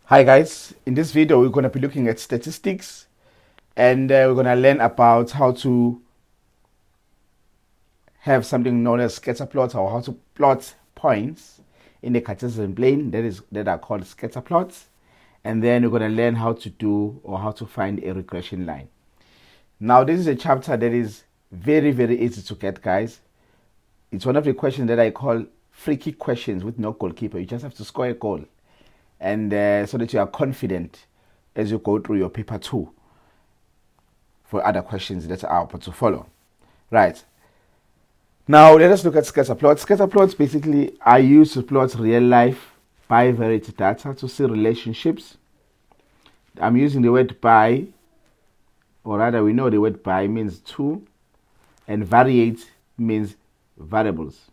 Hi guys, in this video we're going to be looking at statistics and we're going to learn about how to have something known as scatter plots or how to plot points in the Cartesian plane that are called scatter plots, and then we're going to learn how to do or how to find a regression line. Now this is a chapter that is very easy to get, guys. It's one of the questions that I call free kick questions with no goalkeeper. You just have to score a goal, and so that you are confident as you go through your paper 2 for other questions that are about to follow. Right. Now let us look at scatter plots. Scatter plots basically are used to plot real life bivariate data to see relationships. I'm using the word bi, or rather we know the word bi means two, and variate means variables.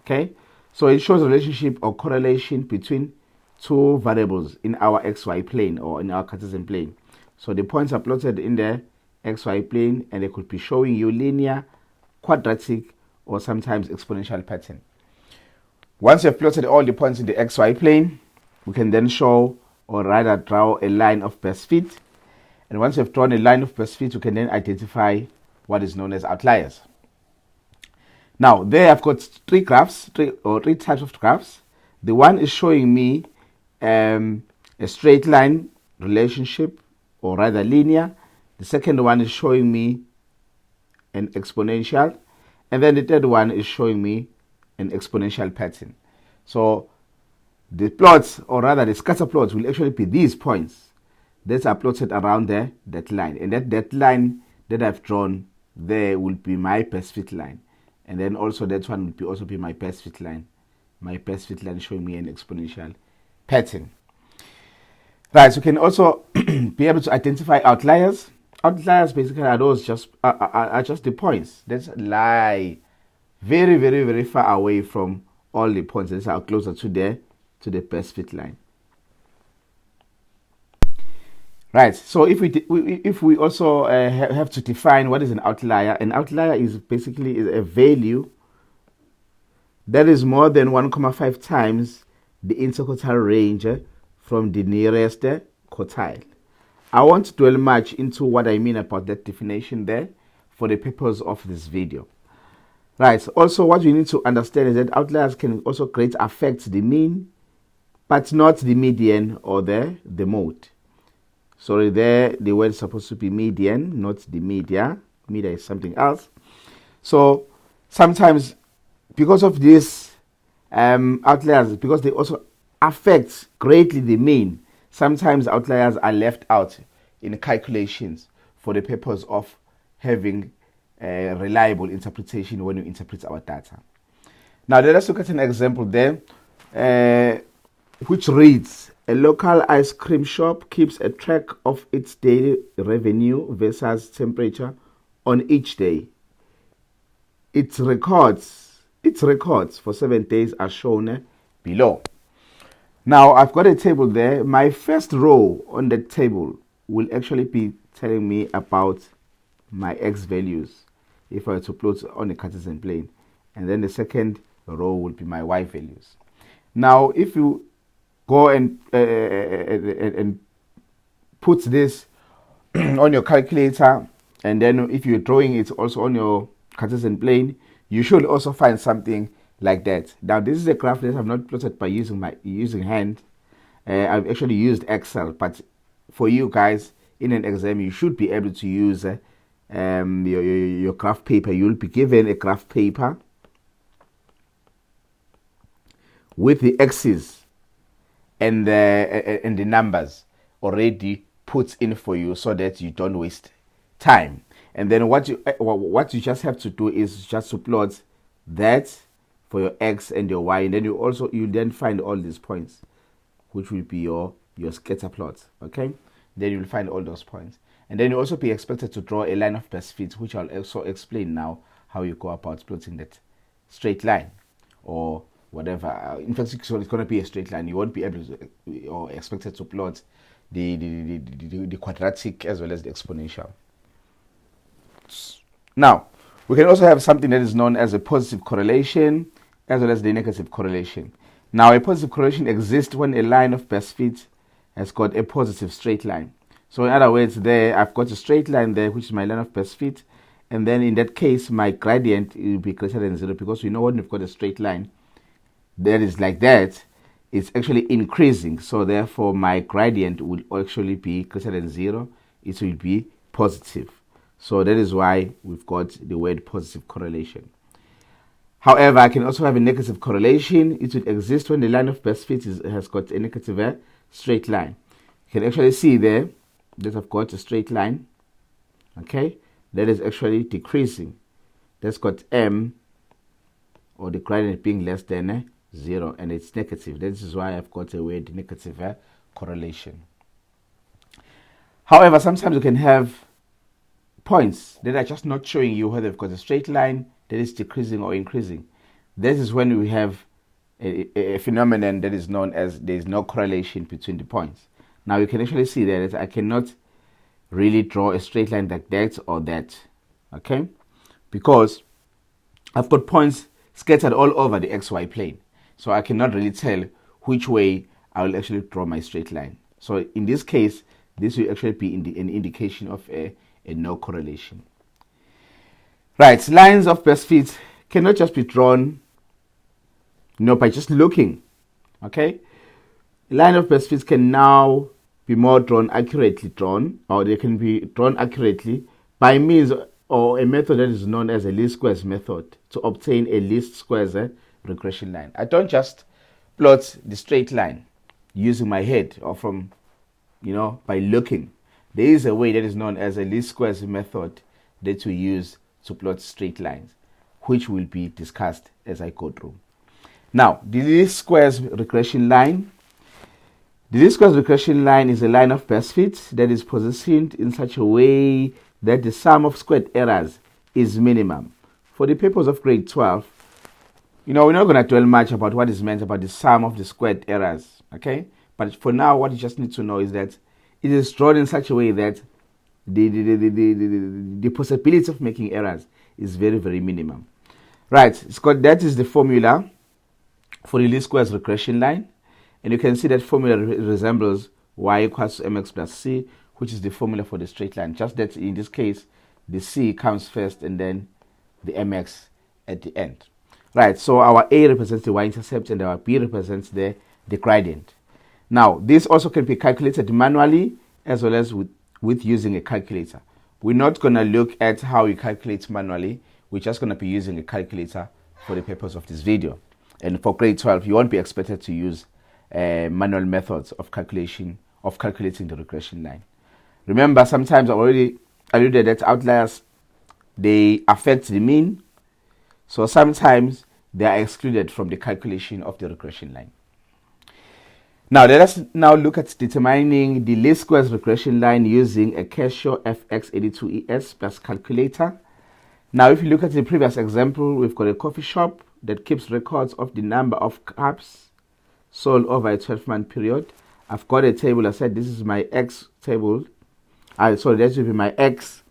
Okay, so it shows a relationship or correlation between two variables in our xy plane or in our Cartesian plane. So the points are plotted in the xy plane and they could be showing you linear, quadratic, or sometimes exponential pattern. Once you've plotted all the points in the xy plane, we can then show or rather draw a line of best fit. And once you've drawn a line of best fit, you can then identify what is known as outliers. Now, there I've got three types of graphs. The one is showing me a straight line relationship, or rather linear. The second one is showing me an exponential. And then the third one is showing me an exponential pattern. So the plots, or rather the scatter plots, will actually be these points that are plotted around that line. And that line that I've drawn there will be my best fit line. And then also that one will also be my best fit line. My best fit line showing me an exponential pattern. Right, so you can also be able to identify outliers. Outliers basically are those just the points that lie very far away from all the points that are closer to the best fit line. Right, so if we also have to define what is an outlier is basically a value that is more than 1.5 times the interquartile range from the nearest quartile. I won't dwell much into what I mean about that definition there for the purpose of this video. Right, also what you need to understand is that outliers can also greatly affect the mean, but not the median or the mode. Sorry, there the word is supposed to be median, not the media. Media is something else. So sometimes because of these outliers, because they also affect greatly the mean, sometimes outliers are left out in calculations for the purpose of having a reliable interpretation when you interpret our data. Now let's look at an example there, which reads: a local ice cream shop keeps a track of its daily revenue versus temperature on each day. Its records for 7 days are shown below. Now I've got a table there. My first row on the table will actually be telling me about my x values if I were to plot on the Cartesian plane, and then the second row will be my y values. Now if you go and put this on your calculator, and then if you're drawing it also on your Cartesian plane, you should also find something like that. Now this is a graph that I've not plotted by using hand. I've actually used Excel, but for you guys in an exam you should be able to use your graph paper. You'll be given a graph paper with the axes and the numbers already put in for you, so that you don't waste time. And then what you just have to do is just to plot that for your x and your y, and then you then find all these points, which will be your scatter plot. Okay, then you'll find all those points, and then you also be expected to draw a line of best fit, which I'll also explain now how you go about plotting that straight line or whatever. In fact, it's going to be a straight line. You won't be able to or expected to plot the quadratic as well as the exponential. Now we can also have something that is known as a positive correlation as well as the negative correlation. Now, a positive correlation exists when a line of best fit has got a positive straight line. So in other words, there I've got a straight line there, which is my line of best fit, and then in that case my gradient will be greater than 0, because we know when we've got a straight line that is like that, it's actually increasing. So therefore my gradient will actually be greater than 0. It will be positive. So that is why we've got the word positive correlation. However, I can also have a negative correlation. It will exist when the line of best fit has got a negative straight line. You can actually see there that I've got a straight line. Okay, that is actually decreasing. That's got m, or the gradient being less than 0, and it's negative. This is why I've got a word negative correlation. However, sometimes you can have points that are just not showing you whether they've got a straight line that is decreasing or increasing. This is when we have a phenomenon that is known as there is no correlation between the points. Now you can actually see that I cannot really draw a straight line like that or that, okay, because I've got points scattered all over the XY plane, so I cannot really tell which way I will actually draw my straight line. So in this case, this will actually be an indication of a no correlation. Right, lines of best fit cannot just be drawn by just looking. Okay, line of best fit can now be more accurately drawn, or they can be drawn accurately by means or a method that is known as a least squares method to obtain a least squares regression line. I don't just plot the straight line using my head or from by looking. There is a way that is known as a least squares method that we use to plot straight lines, which will be discussed as I go through. Now, the least squares regression line. The least squares regression line is a line of best fit that is positioned in such a way that the sum of squared errors is minimum. For the purpose of grade 12, we're not going to dwell much about what is meant about the sum of the squared errors, okay? But for now, what you just need to know is that it is drawn in such a way that the possibility of making errors is very, very minimum. Right, that is the formula for the least squares regression line. And you can see that formula resembles y equals to mx plus c, which is the formula for the straight line. Just that in this case, the c comes first and then the mx at the end. Right, so our a represents the y-intercept and our b represents the gradient. Now, this also can be calculated manually as well as with using a calculator. We're not going to look at how you calculate manually. We're just going to be using a calculator for the purpose of this video. And for grade 12, you won't be expected to use manual methods of calculating the regression line. Remember, sometimes I already alluded that outliers, they affect the mean. So sometimes they are excluded from the calculation of the regression line. Now, let us now look at determining the least squares regression line using a Casio FX82ES plus calculator. Now, if you look at the previous example, we've got a coffee shop that keeps records of the number of cups sold over a 12-month period. I've got a table. I said this is my X table. So that will be my X.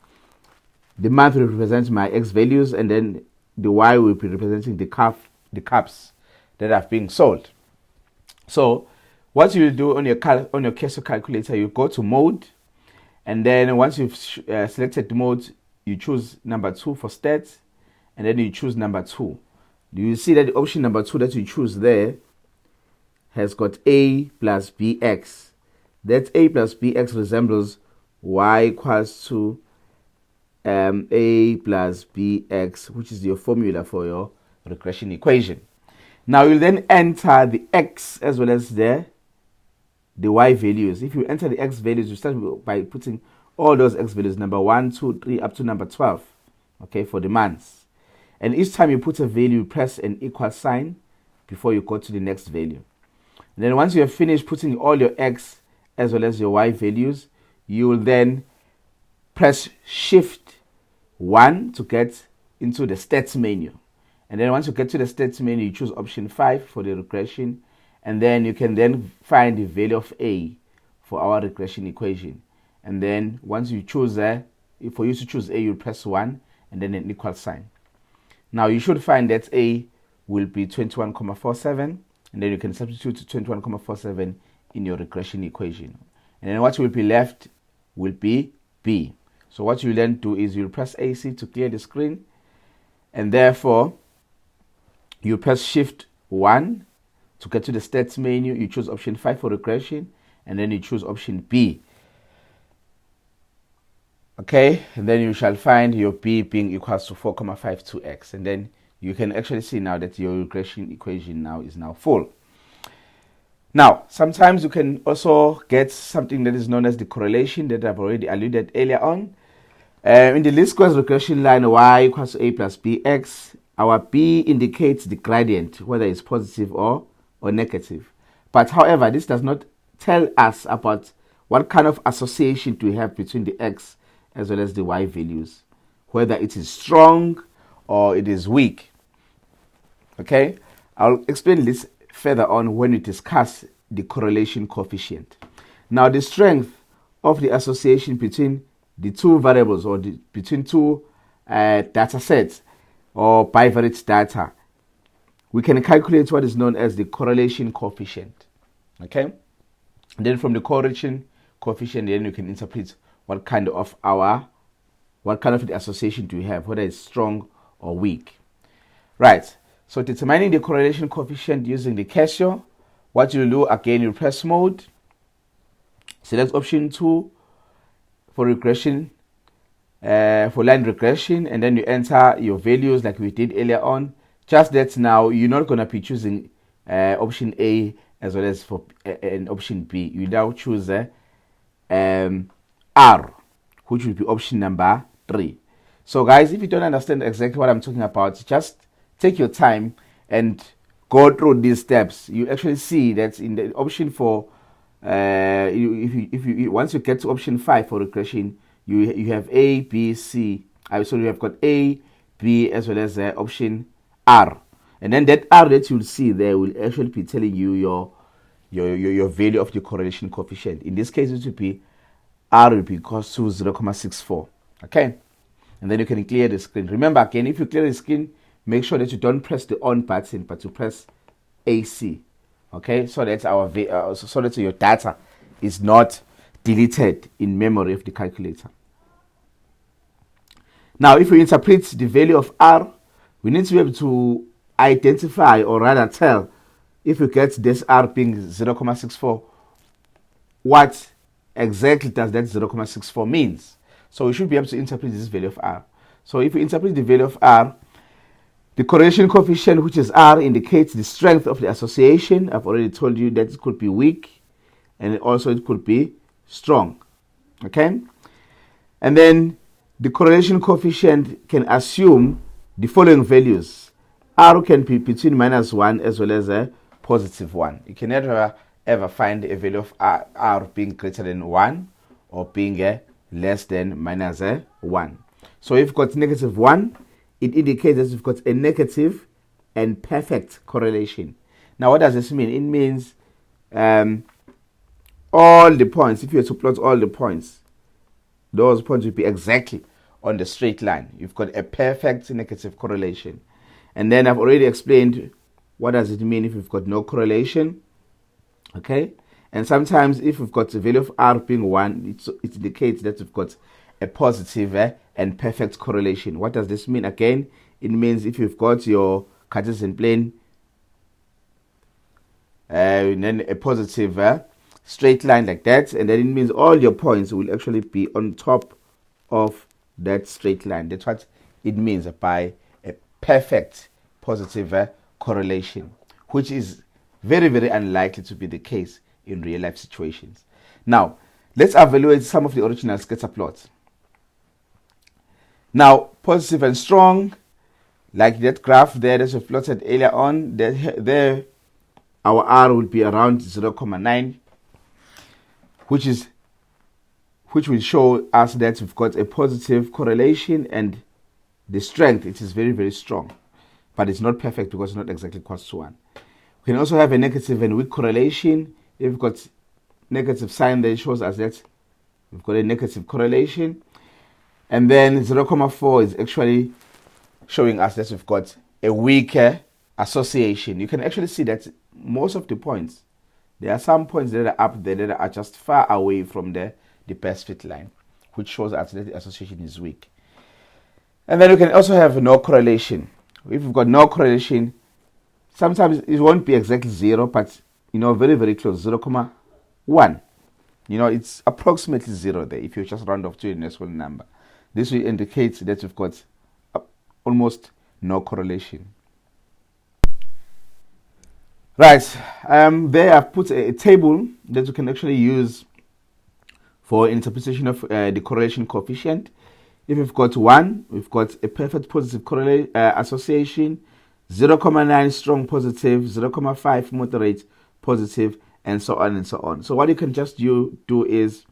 The month will represent my X values, and then the Y will be representing the cups that are being sold. So what you do on your Casio calculator, you go to mode, and then once you've selected the mode, you choose number 2 for stats, and then you choose number 2. You see that the option number 2 that you choose there has got a plus bx. That a plus bx resembles y equals to a plus bx, which is your formula for your regression equation. Now you'll then enter the x as well as the y values. If you enter the x values, you start by putting all those x values, number 1, 2, 3, up to number 12, okay, for the months. And each time you put a value, you press an equal sign before you go to the next value. And then once you have finished putting all your x as well as your y values, you will then press Shift 1 to get into the stats menu. And then once you get to the stats menu, you choose option 5 for the regression. And then you can then find the value of a for our regression equation. And then once you choose for you to choose a, you press 1 and then an equal sign. Now you should find that a will be 21,47, and then you can substitute 21,47 in your regression equation. And then what will be left will be B. So what you then do is you press AC to clear the screen, and therefore you press Shift 1 to get to the stats menu. You choose option 5 for regression, and then you choose option B. Okay, and then you shall find your B being equals to 4,52x, and then you can actually see now that your regression equation now is now full. Now, sometimes you can also get something that is known as the correlation that I've already alluded earlier on. In the least squares regression line y equals to a plus bx, our b indicates the gradient, whether it's positive or negative. But however, this does not tell us about what kind of association to have between the x as well as the y values, whether it is strong or it is weak. Okay, I'll explain this further on when we discuss the correlation coefficient. Now, the strength of the association between the two variables, or between two data sets or bivariate data, we can calculate what is known as the correlation coefficient. Okay, and then from the correlation coefficient, then you can interpret what kind of the association do you have, whether it's strong or weak. Right. So determining the correlation coefficient using the Casio, what you do again, you press mode, select option 2 for regression, for line regression, and then you enter your values like we did earlier on. Just that now you're not going to be choosing option A as well as for an option B. You now choose R, which will be option number 3. So guys, if you don't understand exactly what I'm talking about, just take your time and go through these steps. You actually see that in the option for if you once you get to option 5 for regression, you have A, B, C. So you have got A, B as well as option R, and then that R that you'll see there will actually be telling you your value of the correlation coefficient. In this case, it will be R will be equals to 0.64. Okay, and then you can clear the screen. Remember again, if you clear the screen, make sure that you don't press the on button, but you press AC. Okay, so that so that your data is not deleted in memory of the calculator. Now, if we interpret the value of R, we need to be able to identify, or rather tell, if we get this R being 0.64, what exactly does that 0.64 means? So we should be able to interpret this value of R. So if we interpret the value of R, the correlation coefficient, which is R, indicates the strength of the association. I've already told you that it could be weak, and also it could be strong. Okay? And then the correlation coefficient can assume the following values. R can be between -1 as well as a +1. You can never ever find a value of R being greater than 1 or being less than -1. So if you've got -1, it indicates that you've got a negative and perfect correlation. Now, what does this mean? It means all the points, if you were to plot all the points, those points will be exactly on the straight line. You've got a perfect negative correlation. And then I've already explained what does it mean if you've got no correlation. Okay? And sometimes if you've got the value of R being 1, it indicates that you've got a positive and perfect correlation. What does this mean? Again, it means if you've got your Cartesian plane and then a positive straight line like that, and then it means all your points will actually be on top of that straight line. That's what it means by a perfect positive correlation, which is very, very unlikely to be the case in real life situations. Now, let's evaluate some of the original scatter plots. Now, positive and strong, like that graph there that we plotted earlier on, there our R will be around 0.9, which will show us that we've got a positive correlation, and the strength, it is very, very strong, but it's not perfect because it's not exactly equals to 1. We can also have a negative and weak correlation. If we've got negative sign, that shows us that we've got a negative correlation. And then 0.4 is actually showing us that we've got a weaker association. You can actually see that most of the points. There are some points that are up there that are just far away from the best fit line, which shows that the association is weak. And then you can also have no correlation. If you've got no correlation, sometimes it won't be exactly 0, but very, very close, 0.1. It's approximately 0 there if you just round off to a natural number. This will indicate that you've got almost no correlation. Right, there I've put a table that you can actually use for interpretation of the correlation coefficient. If you've got 1, we've got a perfect positive association, 0.9 strong positive, 0.5 moderate positive, and so on and so on. So what you can just do is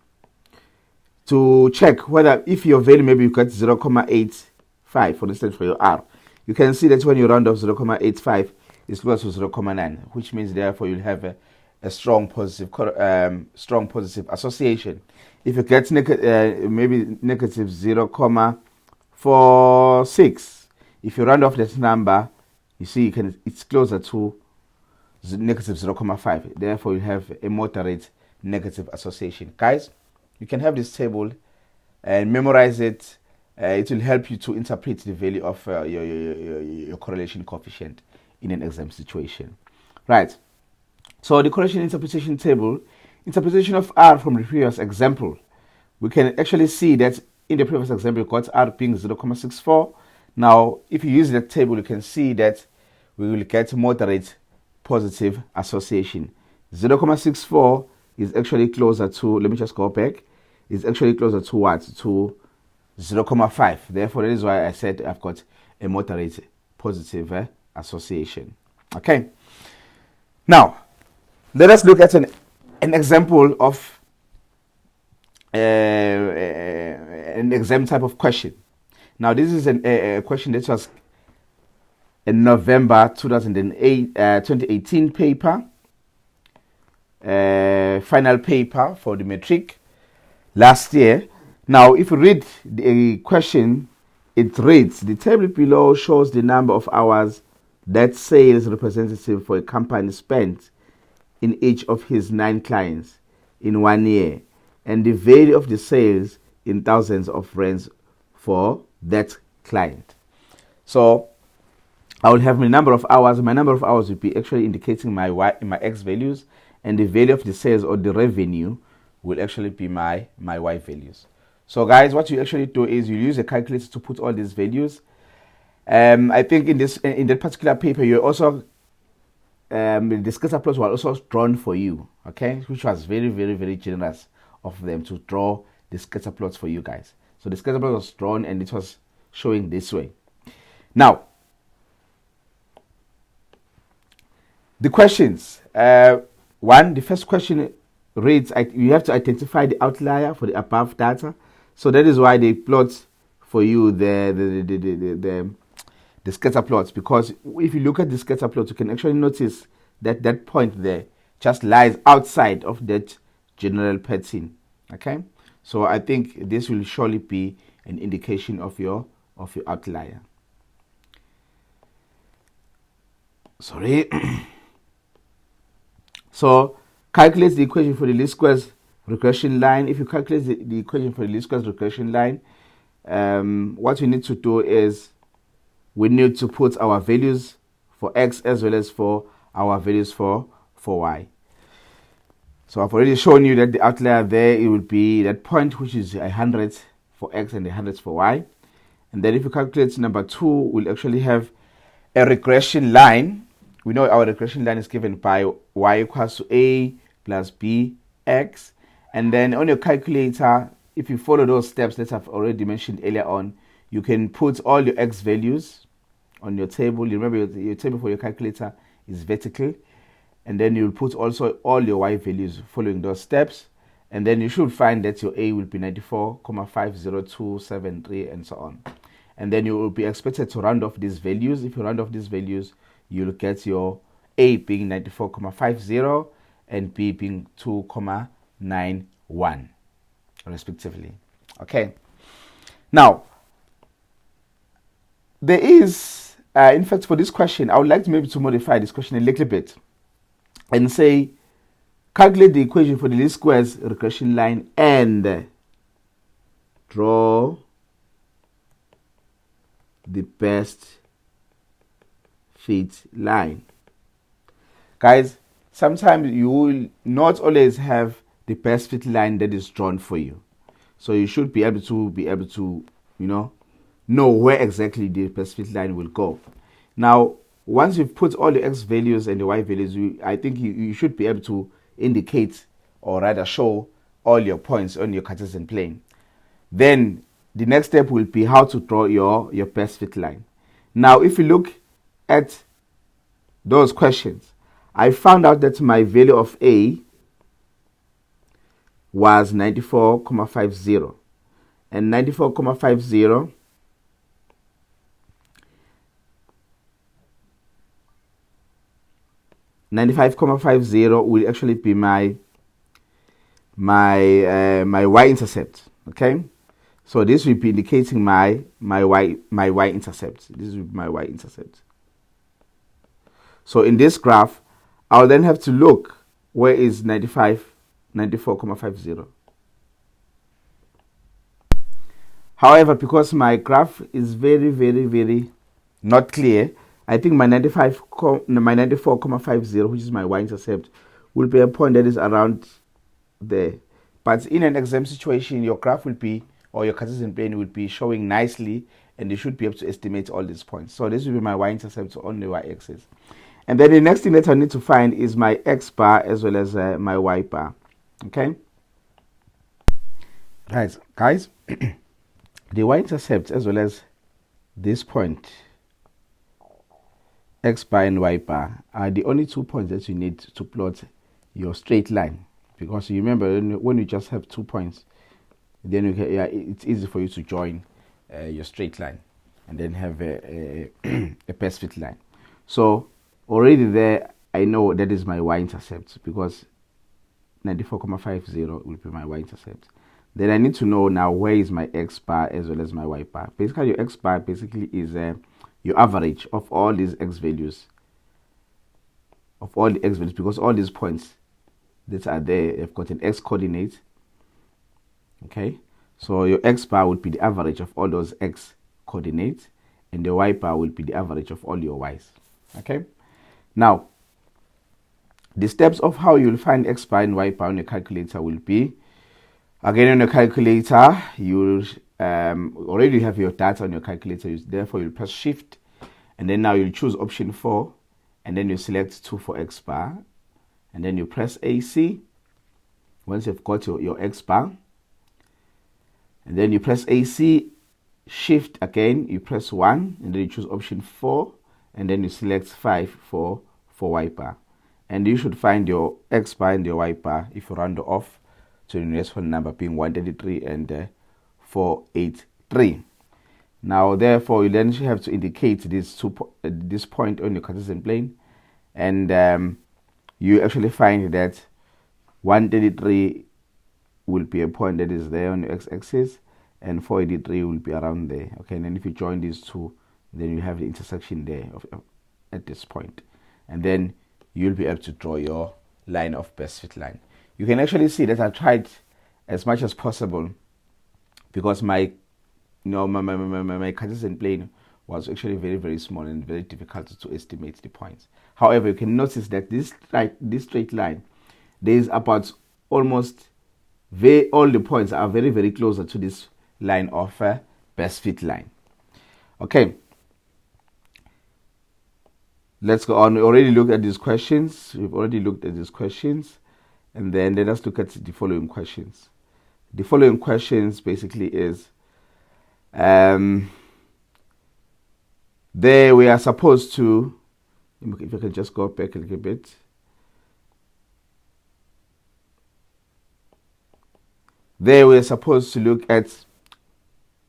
to check whether if your value, maybe you've got 0.85, for instance, for your R. You can see that when you round off 0.85, it's close to 0.9, which means therefore you'll have a strong positive association. If you get maybe negative 0.46, if you round off that number, you see it's closer to negative 0.5. Therefore, you have a moderate negative association. Guys, you can have this table and memorize it. It will help you to interpret the value of your correlation coefficient in an exam situation. Right. So the correlation interpretation table, interpretation of R from the previous example, we can actually see that in the previous example, we got R being 0.64. Now, if you use that table, you can see that we will get moderate positive association. 0.64 is actually closer to, let me just go back, is actually closer to what? To 0.5. Therefore, that is why I said I've got a moderate positive association. Okay. Now, let us look at an example of an exam type of question. Now, this is a question that was in November 2018 paper, final paper for the metric last year. Now, if you read the question, it reads, the table below shows the number of hours that sales representative for a company spent in each of his 9 clients in 1 year, and the value of the sales in thousands of rands for that client. So I will have my number of hours. My number of hours will be actually indicating my Y, my X values, and the value of the sales or the revenue will actually be my Y values. So guys, what you actually do is you use a calculator to put all these values. I think in that particular paper, you also the scatter plots were also drawn for you, okay, which was very, very, very generous of them to draw the scatter plots for you guys. So the scatter plot was drawn and it was showing this way. Now, the questions. The first question reads, you have to identify the outlier for the above data. So that is why they plot for you the scatter plots, because if you look at the scatter plot, you can actually notice that that point there just lies outside of that general pattern. Okay, so I think this will surely be an indication of your outlier. Sorry. So calculate the equation for the least squares regression line. If you calculate the equation for the least squares regression line, what we need to do is we need to put our values for X as well as for our values for Y. So I've already shown you that the outlier there, it will be that point which is 100 for X and 100 for Y. And then if you calculate number 2, we'll actually have a regression line. We know our regression line is given by Y equals to A plus B X. And then on your calculator, if you follow those steps that I've already mentioned earlier on, you can put all your X values on your table. You remember your table for your calculator is vertical. And then you'll put also all your Y values following those steps. And then you should find that your A will be 94,50273 and so on. And then you will be expected to round off these values. If you round off these values, you'll get your A being 94,50 and B being 2,91 respectively. Okay. Now, there is, in fact, for this question, I would like to maybe to modify this question a little bit. and say, calculate the equation for the least squares regression line and draw the best fit line. Guys, sometimes you will not always have the best fit line that is drawn for you. So you should be able to, know where exactly the best fit line will go. Now, once you've put all the x values and the y values, I think you should be able to indicate, or rather show, all your points on your Cartesian plane. Then the next step will be how to draw your best fit line. Now, if you look at those questions, I found out that my value of A was 94,50, and 94,50 95,50 will actually be my y-intercept. Okay, so this will be indicating my y-intercept. This will be my y-intercept. So in this graph, I'll then have to look where is 94,50. However, because my graph is very not clear, I think my 94,50, which is my y-intercept, will be a point that is around there. But in an exam situation, your graph will be, or your Cartesian plane will be showing nicely, and you should be able to estimate all these points. So this will be my y-intercept on the y-axis. And then the next thing that I need to find is my x bar as well as my y bar. Okay? Right, guys. The y-intercept as well as this point, x bar and y bar, are the only 2 points that you need to plot your straight line. Because you remember, when you just have 2 points, then it's easy for you to join your straight line and then have a best fit line. So already there, I know that is my y-intercept, because 94,50 will be my y-intercept. Then I need to know now where is my x bar as well as my y bar. Basically, your x bar basically is your average of all these x values, because all these points that are there have got an x coordinate. Okay, so your x bar would be the average of all those x coordinates, and the y bar will be the average of all your y's. Okay, now the steps of how you'll find x bar and y bar on your calculator will be, again, on your calculator, you'll already have your data on your calculator. Therefore, you'll press shift, and then now you'll choose option 4, and then you select 2 for x bar, and then you press AC once you've got your x bar, and then you press AC, shift again, you press 1, and then you choose option 4, and then you select 5 for y bar, and you should find your x bar and your y bar if you round off to the nearest one number, being 133 and 483. Now, therefore, you then have to indicate this point on your Cartesian plane, and you actually find that 133 will be a point that is there on your x-axis, and 483 will be around there. Okay, and then if you join these two, then you have the intersection there at this point, and then you'll be able to draw your line of best fit line. You can actually see that I tried as much as possible, because my Cartesian plane was actually very small and very difficult to estimate the points. However, you can notice that this straight line, there is about almost all the points are very closer to this line of best fit line. Okay, let's go on. We already looked at these questions. And then let us look at the following questions. The following questions basically is, there we are supposed to, if I can just go back a little bit. There we are supposed to look at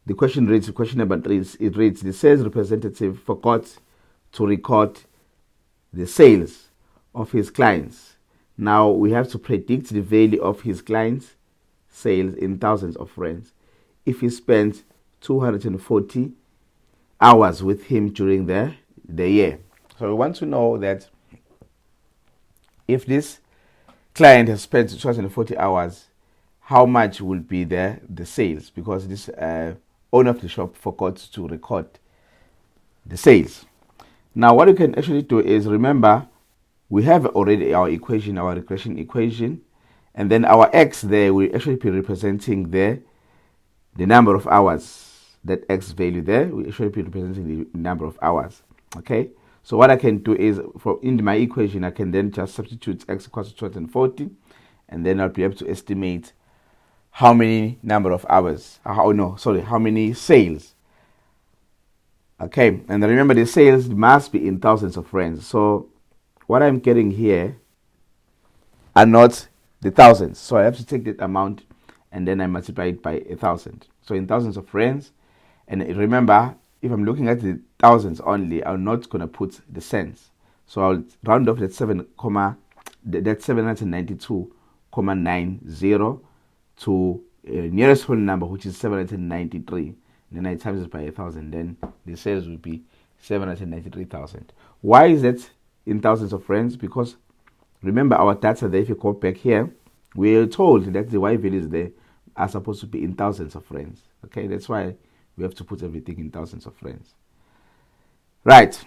the question reads, question number 3, it reads, the sales representative forgot to record the sales of his clients. Now we have to predict the value of his clients' sales in thousands of rands if he spent 240 hours with him during the year. So we want to know that if this client has spent 240 hours, how much will be the sales, because this owner of the shop forgot to record the sales. Now what you can actually do is, remember, we have already our equation, our regression equation, and then our x there will actually be representing the number of hours. That x value there will actually be representing the number of hours. Okay, so what I can do is, in my equation, I can then just substitute x equals to 240, and then I'll be able to estimate how many number of hours, how many sales. Okay, and remember, the sales must be in thousands of rands. So what I'm getting here are not the thousands, so I have to take that amount and then I multiply it by 1,000. So in thousands of rands. And remember, if I'm looking at the thousands only, I'm not going to put the cents. So I'll round off that 792.90 to nearest whole number, which is 793. And then I times it by 1,000. Then the sales will be 793,000. Why is that in thousands of rands? Because remember our data there, if you go back here, we are told that the Y values there are supposed to be in thousands of rands. Okay, that's why we have to put everything in thousands of rands. Right.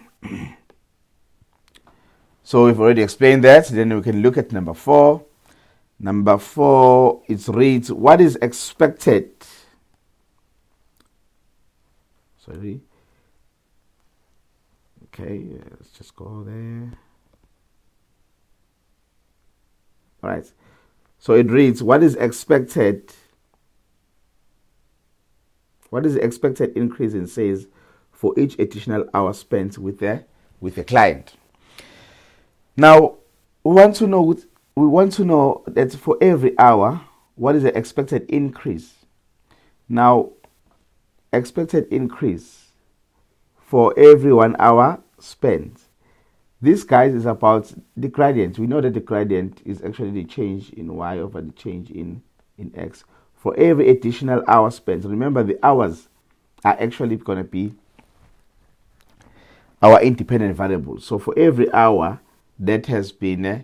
So we've already explained that. Then we can look at number 4. Number 4, it reads, what is expected? Sorry. Okay, let's just go there. All right. So it reads, what is expected? What is the expected increase in sales for each additional hour spent with a client? Now, we want to know that for every hour, what is the expected increase? Now, expected increase for every 1 hour spent. This, guys, is about the gradient. We know that the gradient is actually the change in y over the change in x. For every additional hour spent, remember the hours are actually going to be our independent variable. So for every hour that has been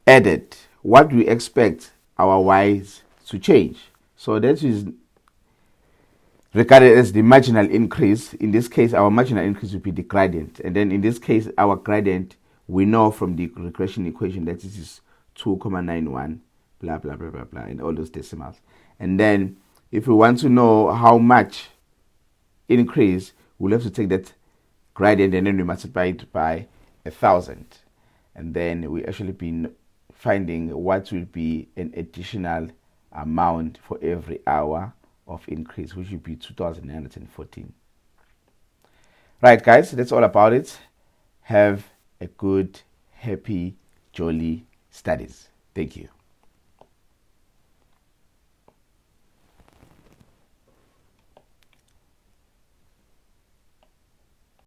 added, what we expect our y's to change. So that is regarded as the marginal increase. In this case, our marginal increase will be the gradient. And then in this case, our gradient, we know from the regression equation that this is 2,91, blah, blah, blah, blah, blah, and all those decimals. And then if we want to know how much increase, we'll have to take that gradient and then we multiply it by 1,000. And then we actually be finding what will be an additional amount for every hour of increase, which will be 2,914. Right, guys, that's all about it. Have a good, happy, jolly studies. Thank you.